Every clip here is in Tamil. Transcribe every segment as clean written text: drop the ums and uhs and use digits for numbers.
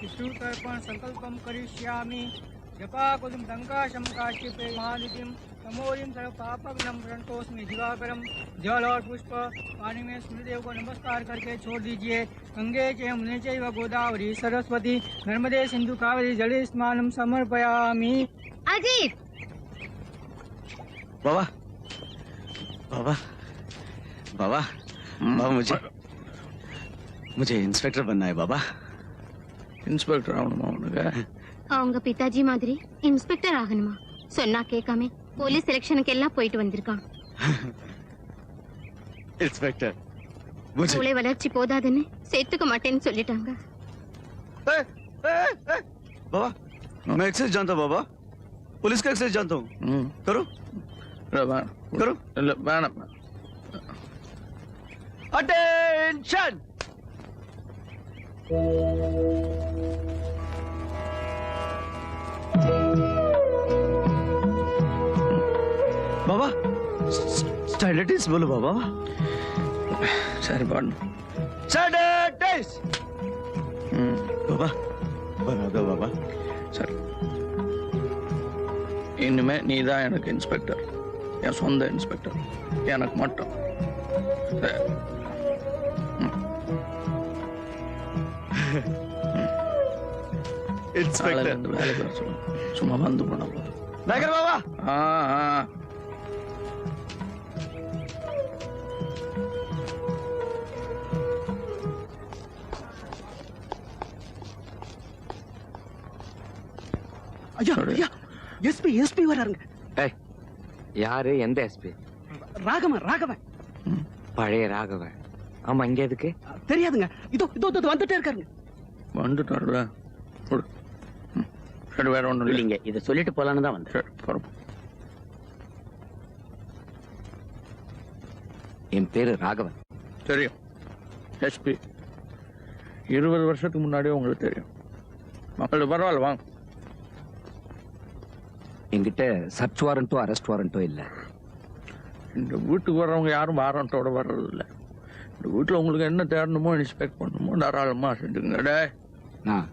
विष्णुतर्पण संकल्पं करिष्यामि। जपाकुसुम टंकाशं काश्यपे महानिधिं तमोरिं सर्व पापग्नं प्रणतोस्मि दिवाकरम। जल और पुष्प पानी में सूर्यदेव को नमस्कार करके छोड़ दीजिए। गंगे च यमुने चैव गोदावरी सरस्वती नर्मदे सिंधु कावेरी जले स्नानं समर्पयामि। अजीत बाबा बाबा बाबा बाबा मुझे इंस्पेक्टर बनना है बाबा। इंस्पेक्टर ஆகணுமா உனக்கு? அவங்க பிதாஜி மாதிரி இன்ஸ்பெக்டர் ஆகணுமா? சொன்னா கேட்காம போலீஸ் செலக்ஷனுக்கு எல்லாம் போயிட்டு வந்திருக்கான். इंस्पेक्टर மூளை வளர்ச்சி போதாதுன்னு சேர்த்துக்க மாட்டேன்னு சொல்லிட்டாங்க. बाबा मैं एक्सेस जानता हूँ बाबा, पुलिस का एक्सेस जानता हूँ। करो करो। अटेंशन बाबा स्टैंडर्डिस बोलो बाबा। சரி பாடு. स्टैंडर्डिस बाबा बना दो बाबा। சரி இனிமே நீ தான் எனக்கு இன்ஸ்பெக்டர், என் சொந்த இன்ஸ்பெக்டர், எனக்கு மட்டும். इंस्पेक्टर வேலைக்கு வர சொல்லு, சும்மா வந்து போன போதும். नागर बाबा ஐயா ஐயா எஸ்பி எஸ்பி வராருங்க. யாரு? எந்த எஸ்பி? ராகவன் பழைய ராகவன். ஆமா, இங்க எதுக்கு? தெரியாதுங்க. இதோ இதோ இதோ வந்துட்டே இருக்காருங்க. வந்துட்டாருல. சரி வேற ஒண்ணும் இல்லைங்க, இதை சொல்லிட்டு போலான்னு தான் வந்தேன். என் பேரு ராகவன். தெரியும், எஸ்பி. 20 வருஷத்துக்கு முன்னாடியே உங்களுக்கு தெரியும். மக்களுக்கு பரவாயில்ல, வாங்க. என்கிட்ட சர்ச் வாரண்டோ அரெஸ்ட் வாரண்டோ இல்ல. இந்த வீட்டுக்கு வர்றவங்க யாரும் வாரண்டோட வர்றது இல்லை. இந்த வீட்டுல உங்களுக்கு என்ன தேடணுமோ இன்ஸ்பெக்ட் பண்ணணுமோ தாராளமா செஞ்சுங்க. நான்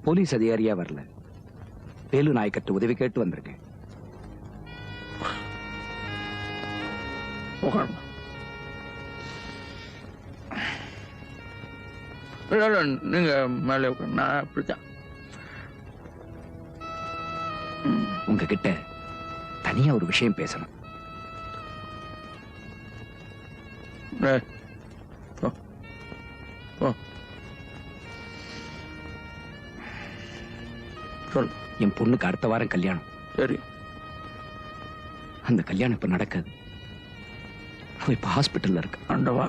போலீஸ் அதிகாரியா வரல, வேலு நாயக்கட்டு உதவி கேட்டு வந்திருக்கேன். உட்காருங்க. நீங்க மேலே உட்காரு, நான் அப்படித்தான். உங்ககிட்ட தனியா ஒரு விஷயம் பேசணும். என் பொண்ணுக்கு அடுத்த வாரம் கல்யாணம். சரி. அந்த கல்யாணம் இப்ப நடக்காது. அவ இப்ப ஹாஸ்பிட்டல்ல இருக்கு. ஆண்டவா.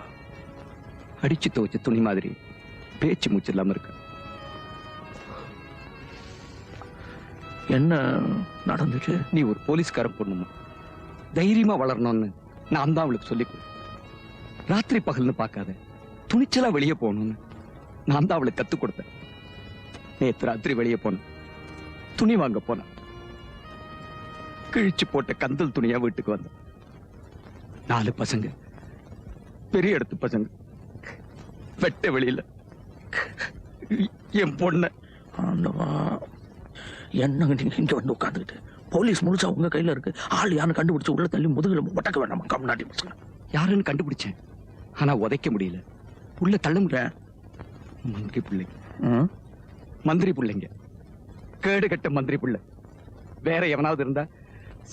அடிச்சு துவச்ச துணி மாதிரி பேச்சு மூச்சு இல்லாம இருக்கு. என்ன நடந்துச்சு? நீ ஒரு போலீஸ்கார பொண்ணுமா, தைரியமா வளரணும்னு நான் தான் அவளுக்கு சொல்லிக் கொடு. ராத்திரி பகல்னு பார்க்காத, துணிச்சலா வெளியே போகணும்னு நான் தான் அவளுக்கு கத்துக் கொடுத்தேன். நேற்று ராத்திரி வெளியே போன, துணி வாங்க போன, கிழிச்சு போட்ட கந்தல் துணியா வீட்டுக்கு வந்த. 4 பசங்க, பெரிய இடத்து பசங்க, வெட்ட வெளியில என் பொண்ண. ஆண்டவா, என்னங்க நீங்க இங்க வந்து உட்காந்துக்கிட்டு? போலீஸ் முழுசா உங்க கையில இருக்கு. ஆள் யாருன்னு கண்டுபிடிச்சு உள்ள தள்ளி முதுகுல ஒட்டக்க வேண்டாமா? கம்நாட்டி பசங்க யாருன்னு கண்டுபிடிச்சேன், ஆனா உதைக்க முடியல, உள்ள தள்ள முடியல. மந்திரி பிள்ளைங்க, மந்திரி பிள்ளைங்க, கேடு கட்ட மந்திரி பிள்ளை. வேற எவனாவது இருந்தா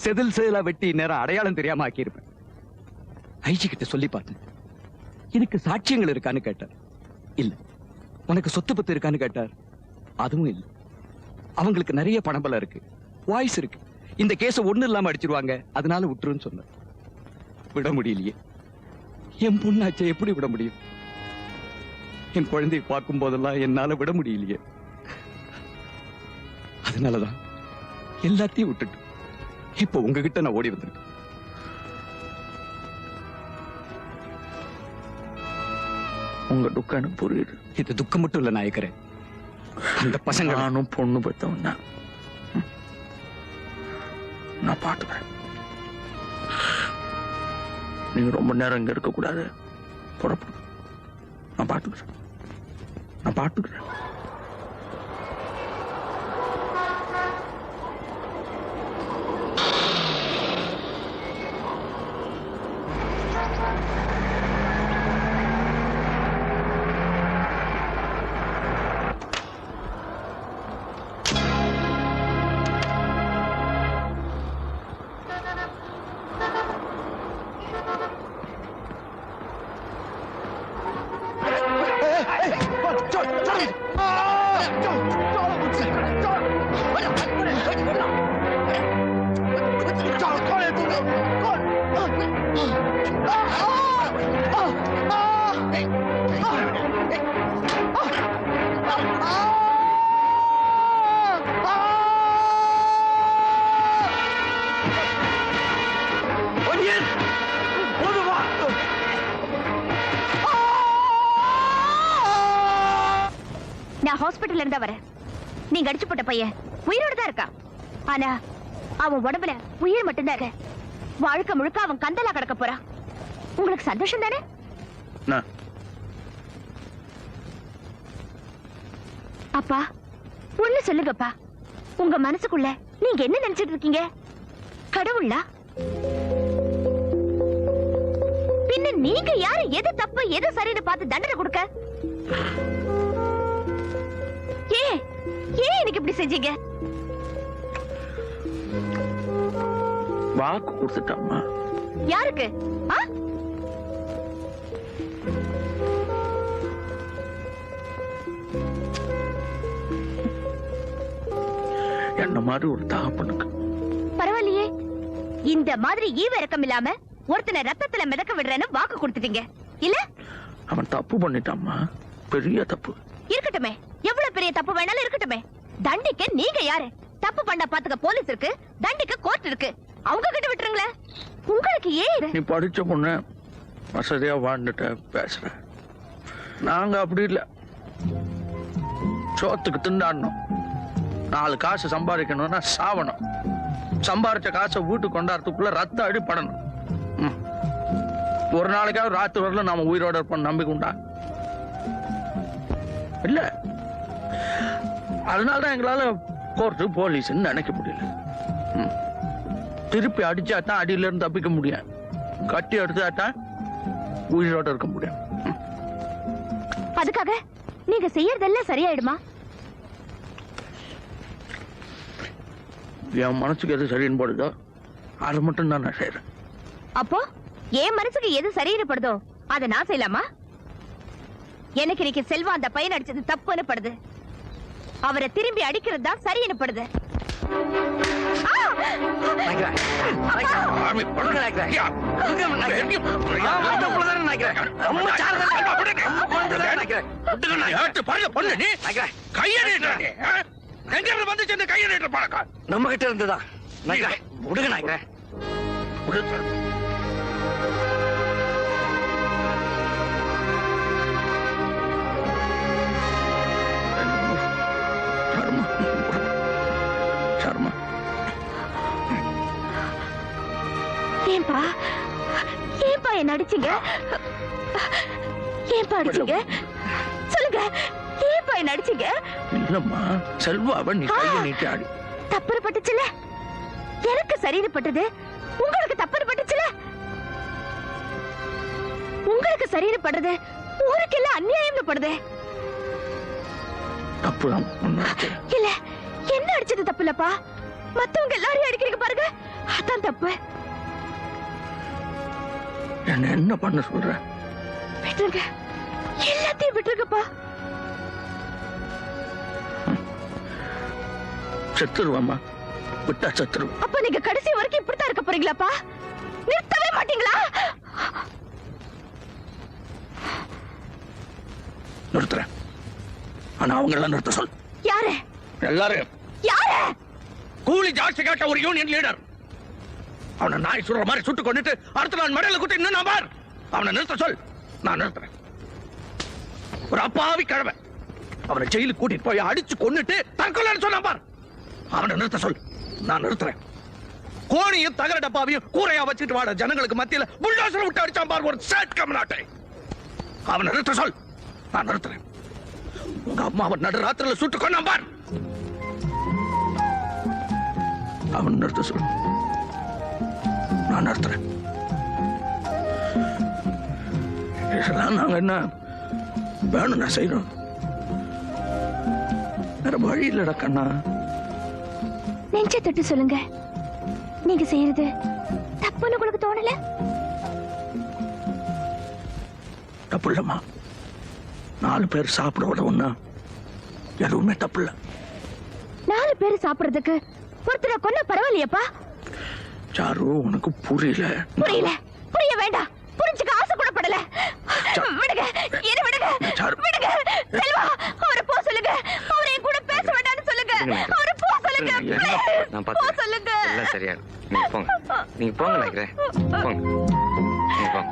செதில் செதிலா வெட்டி நேரம் அடையாளம் தெரியாம ஆக்கியிருப்பேன். ஐஜி கிட்ட சொல்லி பார்த்தேன். இதுக்கு சாட்சியங்கள் இருக்கான்னு கேட்டார். இல்ல. உனக்கு சொத்து பத்து இருக்கான்னு கேட்டார். அதுவும் இல்ல. அவங்களுக்கு நிறைய பணபலம் இருக்கு, வாய்ஸ் இருக்கு. இந்த கேஸ ஒண்ணு இல்லாம அடிச்சிருவாங்க, அதனால விட்டுருன்னு சொன்ன. விட முடியலையே. என் பொண்ணாச்சே, எப்படி விட முடியும்? என் குழந்தையை பார்க்கும் போதெல்லாம் என்னால விட முடியலையே. அதனாலதான் எல்லாத்தையும் விட்டுட்டு இப்ப உங்ககிட்ட நான் ஓடி வந்திருக்கேன். உங்க துக்கம் எனக்கு புரியுது. இது துக்கம் மட்டும் இல்ல நாயக்கரே, அந்த பசங்க நானும் பொண்ணு பெற்றவன் தான். நான் பாத்துக்கிறேன். நீங்க ரொம்ப நேரம் இங்க இருக்க கூடாது, புறப்படும். நான் பாத்துக்கிறேன். நான் ஹாஸ்பிட்டல்ல இருந்தா வரேன். நீங்க அடிச்சு போட்ட பையன் உயிரோட தான் இருக்கா. ஆனா அவன் உடம்புல உயிர் மட்டும்தான் இருக்கு. வாழ்க்கை முழுக்க அவன் கந்தலா கிடக்க போறான். உங்களுக்கு சந்தோஷம் தானே? அப்பா ஒண்ணு சொல்லுங்கப்பா. உங்க மனசுக்குள்ள நீங்க என்ன நினைச்சிட்டு இருக்கீங்க? கடவுளா? பின்ன நீங்க யாரு? எது தப்பு எது சரின்னு பார்த்து தண்டனை கொடுக்க? ஏன் எனக்கு இப்படி செஞ்சீங்க? வாக்கு கொடுத்துட்டாமா. யாருக்கு? என்ன மாதிரி ஒரு தகப்பனுக்கு. பரவாயில்லையே, இந்த மாதிரி ஈவ இறக்கம் இல்லாம ஒருத்தனை ரத்தத்துல மிதக்க விடுறேன்னு வாக்கு கொடுத்துட்டீங்க இல்ல? அவன் தப்பு பண்ணிட்டாமா, பெரிய தப்பு. இருக்கட்டுமே, எவ்வளவு பெரிய தப்பு வேணாலும் இருக்கட்டுமே. தண்டிக்க நீங்க யாரு? தப்பு பண்ண பாத்துக்க போலீஸ் இருக்கு, தண்டிக்க கோர்ட் இருக்கு. அவங்க கிட்ட விட்டுருங்களேன். உங்களுக்கு ஏன்? நீ படிச்ச பொண்ணு வசதியா வாழ்ந்துட்ட பேசுற. நாங்க அப்படி இல்ல. சோத்துக்கு திண்டாடணும். 4 காசு சம்பாதிக்கணும்னா சாவணும். சம்பாதிச்ச காசை வீட்டுக்கு கொண்டாடுறதுக்குள்ள ரத்த அடிப்படணும். ஒரு நாளைக்காவது ராத்திரி வரல நாம உயிரோட இருப்போம் நம்பிக்கை உண்டா? இல்ல. அதனாலதான் எங்களால கோர்ட்டு போலீஸ் நினைக்க முடியல. திருப்பி அடிச்சாதான் அடியில இருந்து தப்பிக்க முடியும். கட்டி எடுத்தாதான் உயிரோட இருக்க முடியும். அதுக்காக நீங்க செய்யறதெல்லாம் சரியாயிடுமா? என் மனசுக்கு எது சரின்னு படுதோ அதை மட்டும் தான் நான் செய்யறேன். அப்போ என் மனசுக்கு எது சரின்னு படுதோ அதை நான் செய்யலாமா? எனக்கு இன்னைக்கு செல்வா அந்த பையன் அடிச்சது தப்புன்னு படுது. அவரை திரும்பி அடிக்கிறது தான் சரின்னு படுது. நம்ம கிட்ட இருந்துதான் விடுங்க நாய்க்கிறேன். ஏன்பா என்ன அடிச்சீங்க? ஏன்பா அடிச்சீங்க? சொல்லுங்க, ஏன்பா என்ன அடிச்சீங்க? இல்லம்மா, செல்வாவை நீ கையை நீட்டி ஆடி. தப்புன்னு பட்டுச்சுல? எனக்கு சரின்னு பட்டது, உங்களுக்கு தப்புன்னு பட்டுச்சுல? உங்களுக்கு சரின்னு படுறது ஊருக்கெல்லாம் அநியாயம்னு படுது. தப்புதான். இல்ல, என்ன அடிச்சது தப்பு இல்லப்பா. மத்தவங்க எல்லாரையும் அடிக்கிறீங்க பாருங்க, அதான் தப்பு. என்ன பண்ண சொல்ற? விட்டுருங்க, எல்லாத்தையும் விட்டுருங்கப்பா. செத்துருவாமா, விட்டா செத்துரு. அப்ப நீங்க கடைசி வரைக்கும் இப்படித்தான் இருக்க போறீங்களாப்பா? நிறுத்தவே மாட்டீங்களா? நிறுத்துறேன். ஆனா அவங்க எல்லாம் நிறுத்த சொல். யாரு? எல்லாரும். யாரு? கூலி ஜாஸ்தி கேட்ட ஒரு யூனியன் லீடர். அவனை நாய் சுடுற மாதிரி சுட்டு கொண்டுட்டு அடுத்த நாள் மடையில குத்தி இன்னும் பார். அவனை நிறுத்த சொல். நான் நிறுத்துறேன். ஒரு அப்பாவி கிழமை அவனை ஜெயிலுக்கு கூட்டிட்டு போய் அடிச்சு கொன்னுட்டு தற்கொலை சொன்னா பார். அவனை நிறுத்த சொல். நான் நிறுத்துறேன். கோணியும் தகர டப்பாவையும் கூரையா வச்சுட்டு வாட ஜனங்களுக்கு மத்தியில புல்டோசர் விட்டு அடிச்சான் பார் ஒரு சேட் கம்நாட்டை. அவனை நிறுத்த சொல். நான் நிறுத்துறேன். உங்க அம்மாவை நடுராத்திரில சுட்டு கொன்னா பார். அவன் நிறுத்த சொல். நான் நிறுத்துறேன். இதெல்லாம் நாங்க என்ன வேணும் நான் செய்யறோம். வேற வழி இல்லடா கண்ணா. நெஞ்ச தொட்டு சொல்லுங்க, நீங்க செய்யறது தப்புன்னு உங்களுக்கு தோணல? தப்பு இல்லம்மா. 4 பேர் சாப்பிட விட ஒண்ணா எதுவுமே தப்பு இல்ல. 4 பேர் சாப்பிடுறதுக்கு ஒருத்தரை கொல்ல பரவாயில்லையப்பா. சாரு உனக்கு புரியல. புரிய வேண்டாம். புரிஞ்சுக்க ஆசை கூட படல. விடுங்க, என்ன விடுங்க. விடுங்க. செல்வா, அவரை போ சொல்லுங்க. அவரை என் கூட பேச வேண்டாம்னு சொல்லுங்க. அவரை போ சொல்லுங்க. நான் போ பாத்துக்கிறேன். சொல்லுங்க. எல்லாம் சரியா நீங்க போங்க. நீங்க போங்க நினைக்கிறேன். போங்க. நீங்க போங்க.